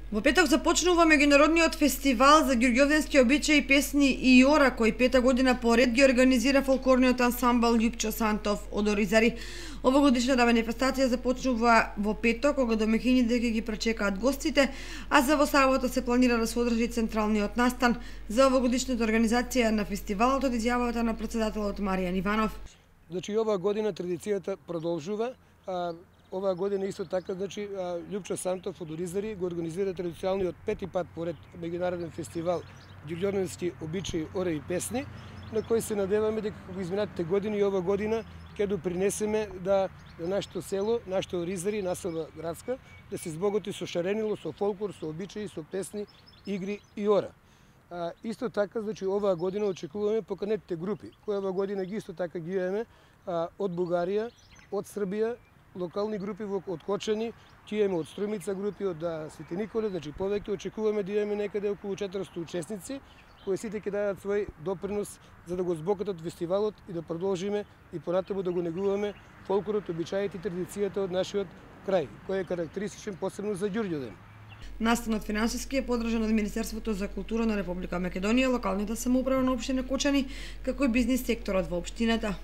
Во петок започнува меѓународниот фестивал за ѓурѓовденски обичаи, песни и јора, кој пета година поред ги организира фолклорниот ансамбл Љупчо Сантов од Оризари. Овогодишната манифестација започнува во петок, кога домаќините ќе ги пречекаат гостите, а за во сабота се планира да се одржи централниот настан за овогодишната организација на фестивалот од изјавата на председателот Маријан Иванов. Значи, оваа година традицијата продолжува. Оваа година исто така, значи, Љупчо Сантов од Оризари го организира традиционалниот пети пат поред меѓународен фестивал ѓурѓовденски обичаи, ора и песни, на кој се надеваме дека во изминатите години и ова година ќе допринесеме да нашето село, нашите Оризари, населба градска, да се збогати со шаренило, со фолклор, со обичаи, со песни, игри и ора. Исто така, значи, оваа година очекуваме поканетите групи, кои оваа година ги исто така ги имаме од Бугарија, од Србија, локални групи од Кочани, ќе имаме од Струмица групи, од Свети Николе, значи повеќе очекуваме да имаме некаде околу 400 учесници, кои сите ќе дадат свој допринос за да го збогатат фестивалот и да продолжиме и понатаму да го негуваме фолклорот, обичаите и традицијата од нашиот крај, кој е карактеристичен посебно за Ѓурѓовден. Настанот финансиски е подржан од Министерството за култура на Република Македонија, локалната самоуправа на општина Кочани, како и бизнис секторот во општината.